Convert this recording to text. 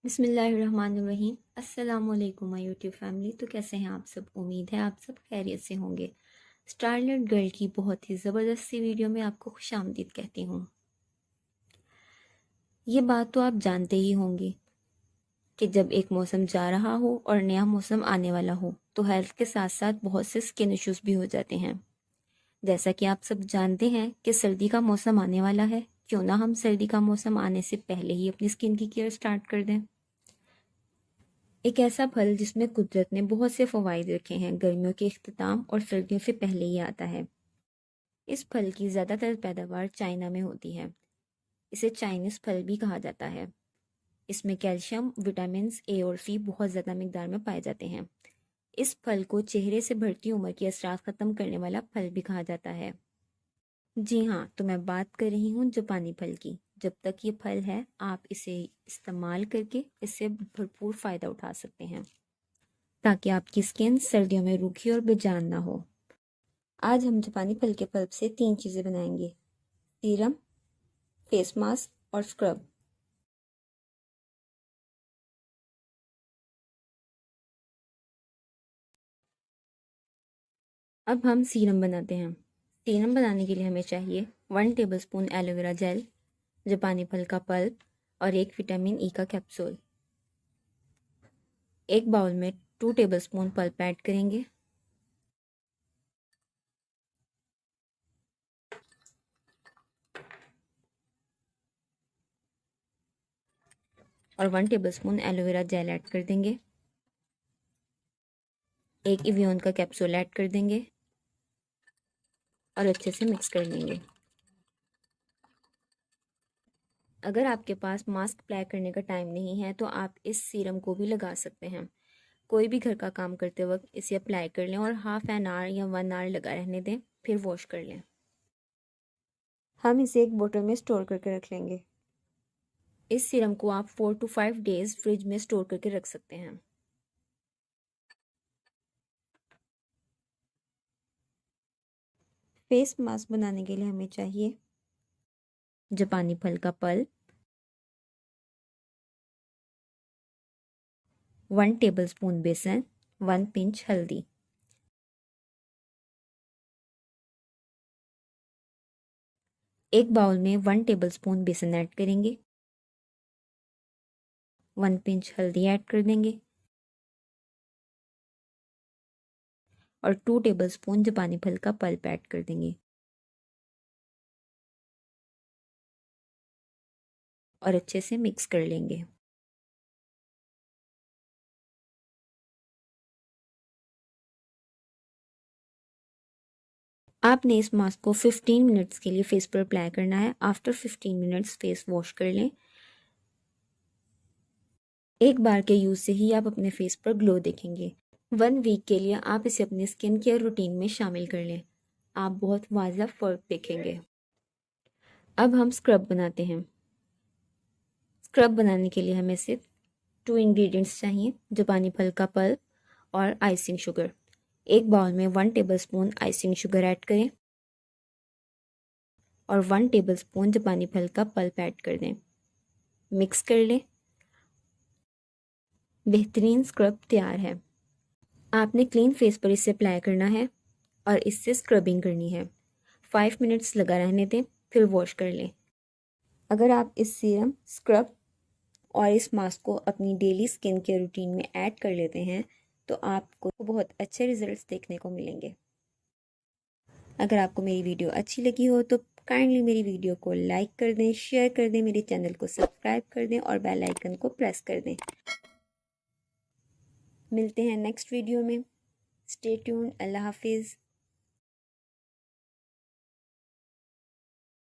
बिस्मिल्लाहिर्रहमानिर्रहीम। अस्सलाम वालेकुम माय यूट्यूब फैमिली। तो कैसे हैं आप सब? उम्मीद है आप सब खैरियत से होंगे। स्टारलेट गर्ल की बहुत ही ज़बरदस्त सी वीडियो में आपको खुशामदीद कहती हूँ। ये बात तो आप जानते ही होंगे कि जब एक मौसम जा रहा हो और नया मौसम आने वाला हो तो हेल्थ के साथ साथ बहुत से स्किन इश्यूज भी हो जाते हैं। जैसा कि आप सब जानते हैं कि सर्दी का मौसम आने वाला है, क्यों ना हम सर्दी का मौसम आने से पहले ही अपनी स्किन की केयर स्टार्ट कर दें। एक ऐसा फल जिसमें कुदरत ने बहुत से फ़वाइद रखे हैं, गर्मियों के इख्तिताम और सर्दियों से पहले ही आता है। इस फल की ज़्यादातर पैदावार चाइना में होती है। इसे चाइनीज़ फल भी कहा जाता है। इसमें कैल्शियम, विटामिन ए और सी बहुत ज़्यादा मिकदार में पाए जाते हैं। इस फल को चेहरे से बढ़ती उम्र की असरात ख़त्म करने वाला फल भी कहा जाता है। जी हाँ, तो मैं बात कर रही हूँ जापानी फल की। जब तक ये फल है, आप इसे इस्तेमाल करके इससे भरपूर फ़ायदा उठा सकते हैं ताकि आपकी स्किन सर्दियों में रूखी और बेजान ना हो। आज हम जापानी फल के पल्प से 3 चीज़ें बनाएंगे: सीरम, फेस मास्क और स्क्रब। अब हम सीरम बनाते हैं। सीरम बनाने के लिए हमें चाहिए 1 टेबलस्पून एलोवेरा जेल, जापानी फल का पल्प और एक विटामिन ई का कैप्सूल। एक बाउल में 2 टेबलस्पून पल्प ऐड करेंगे और 1 टेबलस्पून एलोवेरा जेल ऐड कर देंगे। एक इवियन का कैप्सूल ऐड कर देंगे और अच्छे से मिक्स कर लेंगे। अगर आपके पास मास्क अप्लाई करने का टाइम नहीं है तो आप इस सीरम को भी लगा सकते हैं। कोई भी घर का काम करते वक्त इसे अप्लाई कर लें और हाफ एन आवर या 1 आवर लगा रहने दें, फिर वॉश कर लें। हम इसे एक बोतल में स्टोर करके रख लेंगे। इस सीरम को आप 4 to 5 डेज फ्रिज में स्टोर करके रख सकते हैं। फेस मास्क बनाने के लिए हमें चाहिए जापानी फल का पल्प, 1 टेबलस्पून बेसन, 1 पिंच हल्दी। एक बाउल में 1 टेबलस्पून बेसन ऐड करेंगे, 1 पिंच हल्दी ऐड कर देंगे और 2 टेबलस्पून जापानी फल का पल्प ऐड कर देंगे और अच्छे से मिक्स कर लेंगे। आपने इस मास्क को 15 मिनट्स के लिए फेस पर अप्लाई करना है। आफ्टर 15 मिनट्स फेस वॉश कर लें। एक बार के यूज़ से ही आप अपने फेस पर ग्लो देखेंगे। 1 वीक के लिए आप इसे अपने स्किन केयर रूटीन में शामिल कर लें। आप बहुत वाज़ह फ़र्क देखेंगे। अब हम स्क्रब बनाते हैं। स्क्रब बनाने के लिए हमें सिर्फ 2 इंग्रेडिएंट्स चाहिए: जापानी फल का पल्प और आइसिंग शुगर। एक बाउल में 1 टेबलस्पून आइसिंग शुगर ऐड करें और 1 टेबलस्पून जापानी फल का पल्प ऐड कर दें। मिक्स कर लें। बेहतरीन स्क्रब तैयार है। आपने क्लीन फेस पर इसे अप्लाई करना है और इससे स्क्रबिंग करनी है। 5 मिनट्स लगा रहने दें, फिर वॉश कर लें। अगर आप इस सीरम, स्क्रब और इस मास्क को अपनी डेली स्किन केयर रूटीन में ऐड कर लेते हैं तो आपको बहुत अच्छे रिजल्ट्स देखने को मिलेंगे। अगर आपको मेरी वीडियो अच्छी लगी हो तो काइंडली मेरी वीडियो को लाइक कर दें, शेयर कर दें, मेरे चैनल को सब्सक्राइब कर दें और बेल आइकन को प्रेस कर दें। मिलते हैं नेक्स्ट वीडियो में। Stay tuned. अल्लाह हाफिज़।